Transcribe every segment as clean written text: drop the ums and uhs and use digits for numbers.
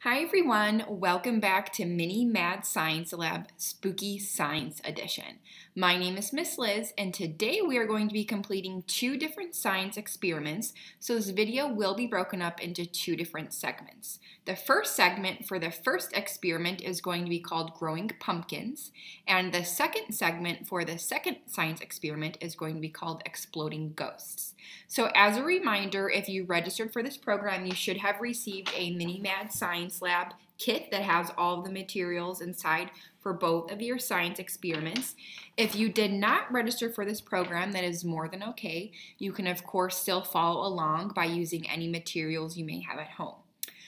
Hi everyone, welcome back to Mini Mad Science Lab Spooky Science Edition. My name is Miss Liz and today we are going to be completing two different science experiments, so this video will be broken up into two different segments. The first segment for the first experiment is going to be called Growing Pumpkins, and the second segment for the second science experiment is going to be called Exploding Ghosts. So as a reminder, if you registered for this program, you should have received a Mini Mad Science Lab kit that has all of the materials inside for both of your science experiments. If you did not register for this program, that is more than okay. You can of course still follow along by using any materials you may have at home.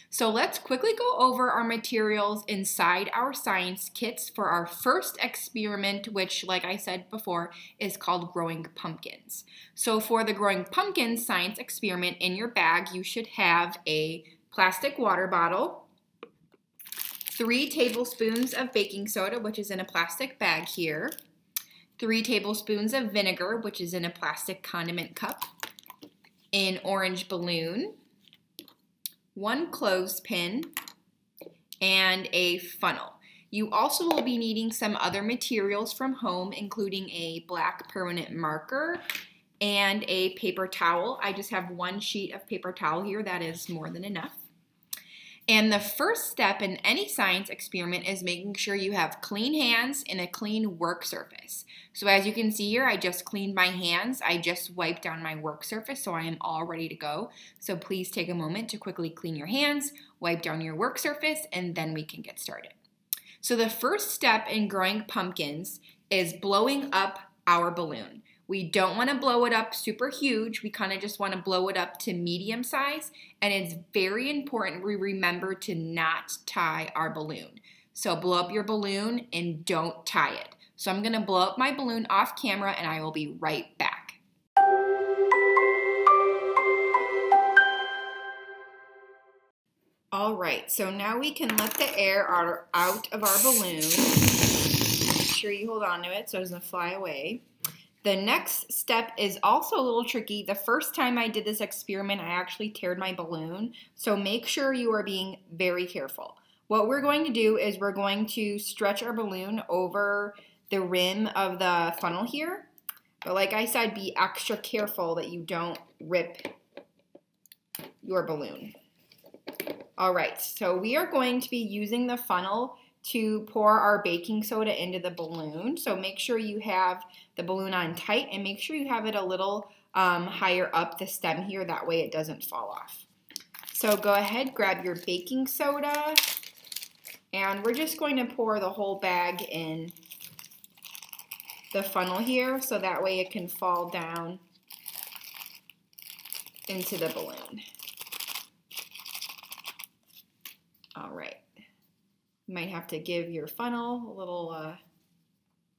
So let's quickly go over our materials inside our science kits for our first experiment, which, like I said before, is called Growing Pumpkins. So for the Growing Pumpkins science experiment, in your bag you should have a plastic water bottle, 3 tablespoons of baking soda, which is in a plastic bag here, 3 tablespoons of vinegar, which is in a plastic condiment cup, an orange balloon, 1 clothespin, and a funnel. You also will be needing some other materials from home, including a black permanent marker and a paper towel. I just have 1 sheet of paper towel here. That is more than enough. And the first step in any science experiment is making sure you have clean hands and a clean work surface. So as you can see here, I just cleaned my hands. I just wiped down my work surface, so I am all ready to go. So please take a moment to quickly clean your hands, wipe down your work surface, and then we can get started. So the first step in growing pumpkins is blowing up our balloon. We don't want to blow it up super huge. We kind of just want to blow it up to medium size. And it's very important we remember to not tie our balloon. So blow up your balloon and don't tie it. So I'm going to blow up my balloon off camera and I will be right back. All right, so now we can let the air out of our balloon. Make sure you hold on to it so it doesn't fly away. The next step is also a little tricky. The first time I did this experiment, I actually teared my balloon. So make sure you are being very careful. What we're going to do is we're going to stretch our balloon over the rim of the funnel here. But like I said, be extra careful that you don't rip your balloon. All right, so we are going to be using the funnel to pour our baking soda into the balloon. So make sure you have the balloon on tight and make sure you have it a little higher up the stem here. That way it doesn't fall off. So go ahead, grab your baking soda, and we're just going to pour the whole bag in the funnel here so that way it can fall down into the balloon. All right. You might have to give your funnel a little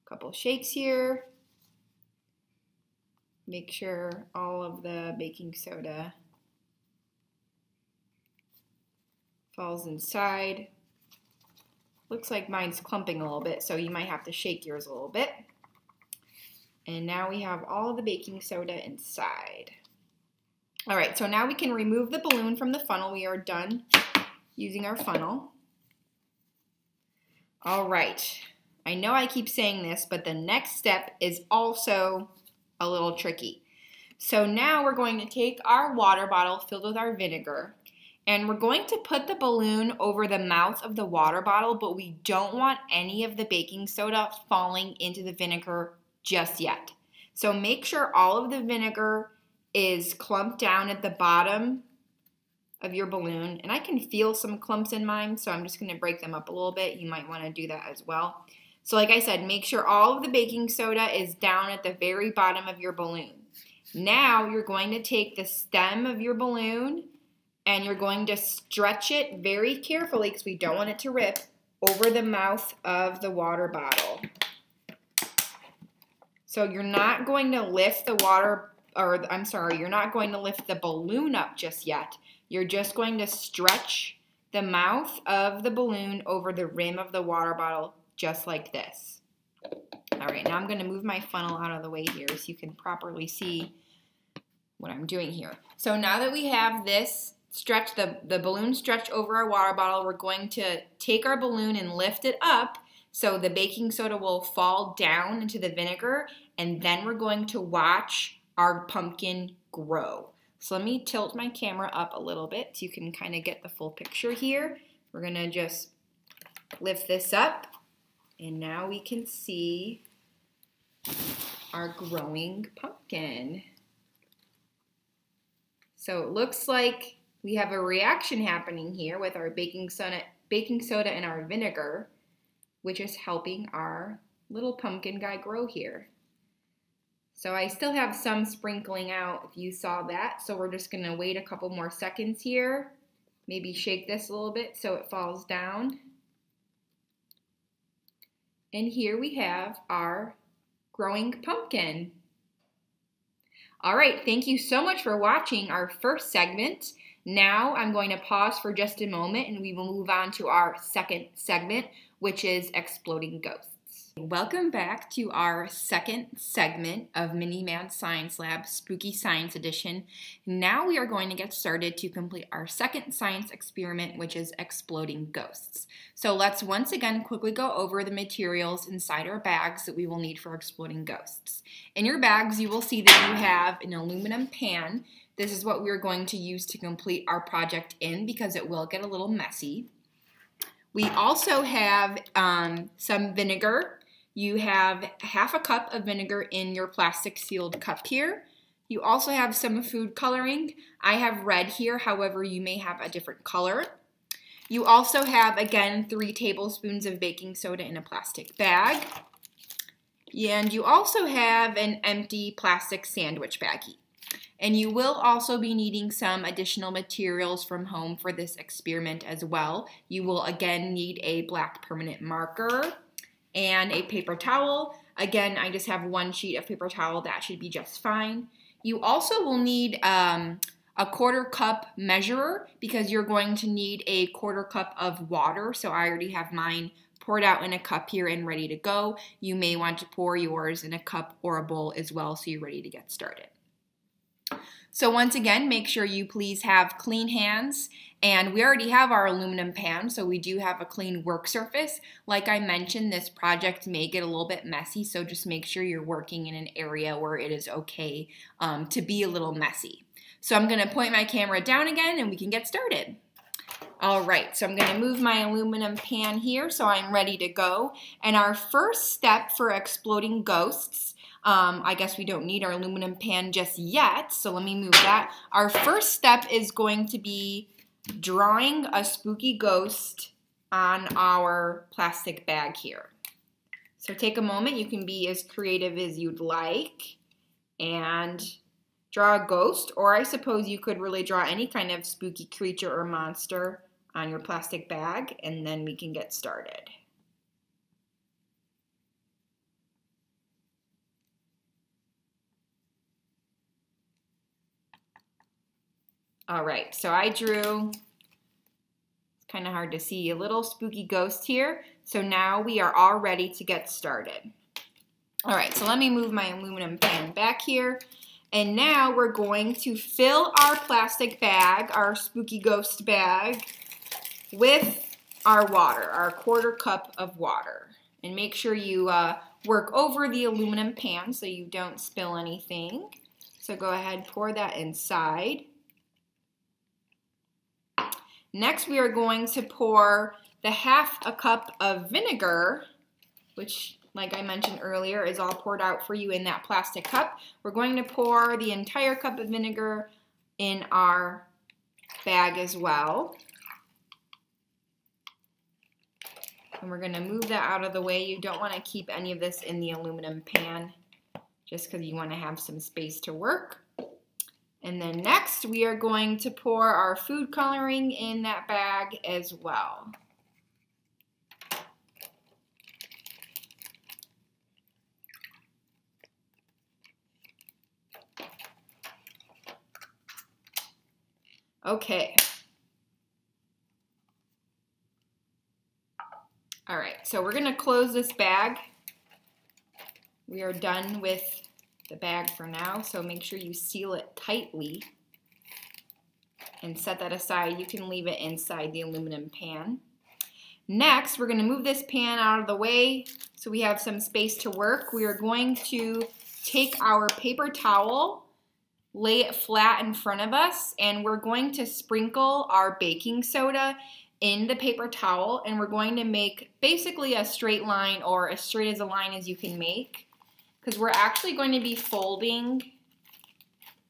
couple shakes here. Make sure all of the baking soda falls inside. Looks like mine's clumping a little bit, so you might have to shake yours a little bit. And now we have all of the baking soda inside. All right, so now we can remove the balloon from the funnel. We are done using our funnel. All right, I know I keep saying this, but the next step is also a little tricky. So now we're going to take our water bottle filled with our vinegar, and we're going to put the balloon over the mouth of the water bottle, but we don't want any of the baking soda falling into the vinegar just yet. So make sure all of the vinegar is clumped down at the bottom of your balloon, and I can feel some clumps in mine, so I'm just going to break them up a little bit. You might want to do that as well. So like I said, make sure all of the baking soda is down at the very bottom of your balloon. Now you're going to take the stem of your balloon and you're going to stretch it very carefully, because we don't want it to rip, over the mouth of the water bottle. So you're not going to lift the you're not going to lift the balloon up just yet. You're just going to stretch the mouth of the balloon over the rim of the water bottle, just like this. All right, now I'm going to move my funnel out of the way here so you can properly see what I'm doing here. So now that we have this stretch the balloon stretched over our water bottle, we're going to take our balloon and lift it up so the baking soda will fall down into the vinegar, and then we're going to watch our pumpkin grow. So let me tilt my camera up a little bit so you can kind of get the full picture here. We're going to just lift this up, and now we can see our growing pumpkin. So it looks like we have a reaction happening here with our baking soda and our vinegar, which is helping our little pumpkin guy grow here. So I still have some sprinkling out if you saw that. So we're just going to wait a couple more seconds here. Maybe shake this a little bit so it falls down. And here we have our growing pumpkin. All right, thank you so much for watching our first segment. Now I'm going to pause for just a moment and we will move on to our second segment, which is exploding ghosts. Welcome back to our second segment of Mini Mad Science Lab Spooky Science Edition. Now we are going to get started to complete our second science experiment, which is exploding ghosts. So let's once again quickly go over the materials inside our bags that we will need for exploding ghosts. In your bags, you will see that you have an aluminum pan. This is what we're going to use to complete our project in because it will get a little messy. We also have some vinegar. You have half a cup of vinegar in your plastic sealed cup here. You also have some food coloring. I have red here, however, you may have a different color. You also have, again, 3 tablespoons of baking soda in a plastic bag. And you also have an empty plastic sandwich baggie. And you will also be needing some additional materials from home for this experiment as well. You will again need a black permanent marker and a paper towel. Again, I just have 1 sheet of paper towel. That should be just fine. You also will need a 1/4 cup measurer because you're going to need a 1/4 cup of water. So I already have mine poured out in a cup here and ready to go. You may want to pour yours in a cup or a bowl as well so you're ready to get started. So once again, make sure you please have clean hands, and we already have our aluminum pan, so we do have a clean work surface. Like I mentioned, this project may get a little bit messy, so just make sure you're working in an area where it is okay to be a little messy. So I'm going to point my camera down again and we can get started. All right, so I'm going to move my aluminum pan here so I'm ready to go. And our first step for exploding ghosts, I guess we don't need our aluminum pan just yet, so let me move that. Our first step is going to be drawing a spooky ghost on our plastic bag here. So take a moment, you can be as creative as you'd like and draw a ghost, or I suppose you could really draw any kind of spooky creature or monster on your plastic bag, and then we can get started. All right, so I drew, it's kind of hard to see, a little spooky ghost here. So now we are all ready to get started. All right, so let me move my aluminum pan back here. And now we're going to fill our plastic bag, our spooky ghost bag, with our water, our 1/4 cup of water. And make sure you work over the aluminum pan so you don't spill anything. So go ahead, pour that inside. Next, we are going to pour the 1/2 cup of vinegar, which, like I mentioned earlier, is all poured out for you in that plastic cup. We're going to pour the entire cup of vinegar in our bag as well. And we're going to move that out of the way. You don't want to keep any of this in the aluminum pan just because you want to have some space to work. And then next, we are going to pour our food coloring in that bag as well. Okay. All right, so we're gonna close this bag. We are done with the bag for now, so make sure you seal it tightly. and set that aside. You can leave it inside the aluminum pan. Next, we're going to move this pan out of the way so we have some space to work. We are going to take our paper towel, lay it flat in front of us, and we're going to sprinkle our baking soda in the paper towel, and we're going to make basically a straight line, or as straight as a line as you can make, because we're actually going to be folding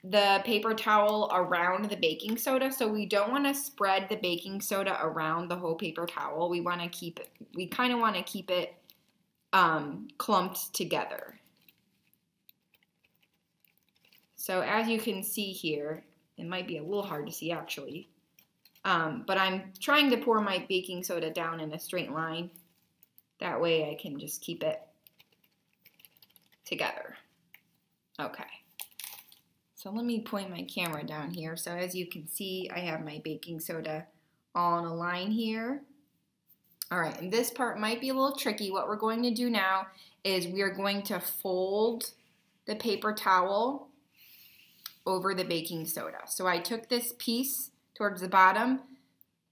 the paper towel around the baking soda, so we don't want to spread the baking soda around the whole paper towel. We want to keep it, we kind of want to keep it clumped together. So as you can see here, it might be a little hard to see actually, but I'm trying to pour my baking soda down in a straight line. That way I can just keep it together. Okay. So let me point my camera down here. So as you can see, I have my baking soda all in a line here. All right, and this part might be a little tricky. What we're going to do now is we are going to fold the paper towel over the baking soda. So I took this piece towards the bottom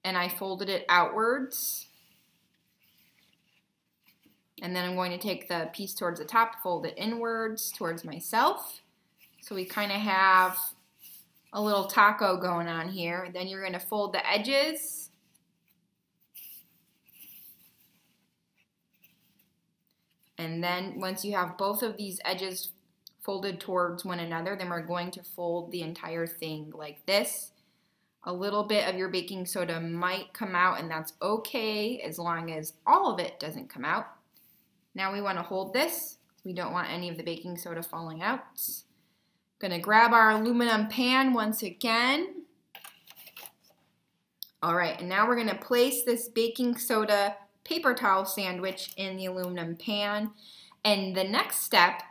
and I folded it outwards. And then I'm going to take the piece towards the top, fold it inwards towards myself. So we kind of have a little taco going on here. Then you're going to fold the edges. And then once you have both of these edges folded towards one another, then we're going to fold the entire thing like this. A little bit of your baking soda might come out, and that's okay as long as all of it doesn't come out. Now we want to hold this. We don't want any of the baking soda falling out. Going to grab our aluminum pan once again. All right, and now we're going to place this baking soda paper towel sandwich in the aluminum pan. And the next step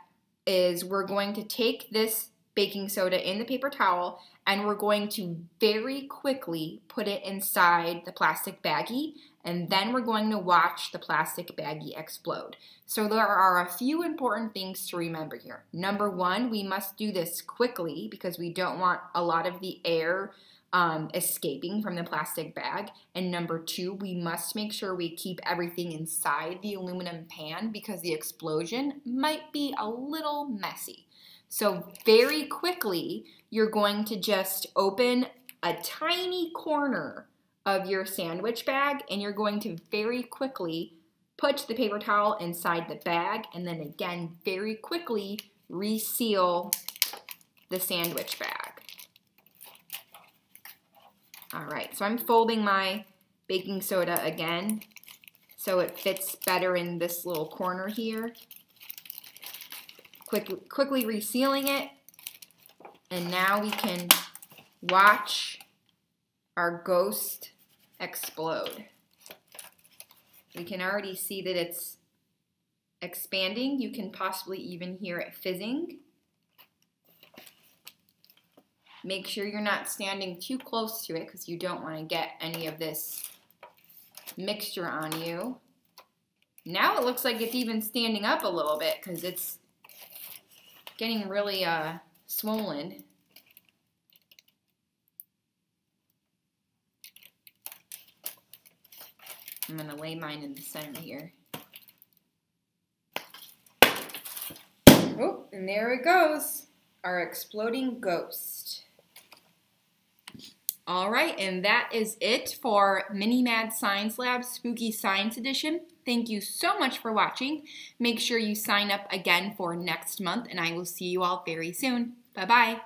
is we're going to take this baking soda in the paper towel and we're going to very quickly put it inside the plastic baggie, and then we're going to watch the plastic baggie explode. So there are a few important things to remember here. Number one, we must do this quickly because we don't want a lot of the air escaping from the plastic bag. And number two, we must make sure we keep everything inside the aluminum pan because the explosion might be a little messy. So very quickly, you're going to just open a tiny corner of your sandwich bag and you're going to very quickly put the paper towel inside the bag and then again very quickly reseal the sandwich bag. All right, so I'm folding my baking soda again so it fits better in this little corner here. Quickly resealing it, and now we can watch our ghost explode. We can already see that it's expanding. You can possibly even hear it fizzing. Make sure you're not standing too close to it because you don't want to get any of this mixture on you. Now it looks like it's even standing up a little bit because it's getting really swollen. I'm going to lay mine in the center here. Oh, and there it goes, our exploding ghost. All right, and that is it for Mini Mad Science Lab Spooky Science Edition. Thank you so much for watching. Make sure you sign up again for next month, and I will see you all very soon. Bye-bye.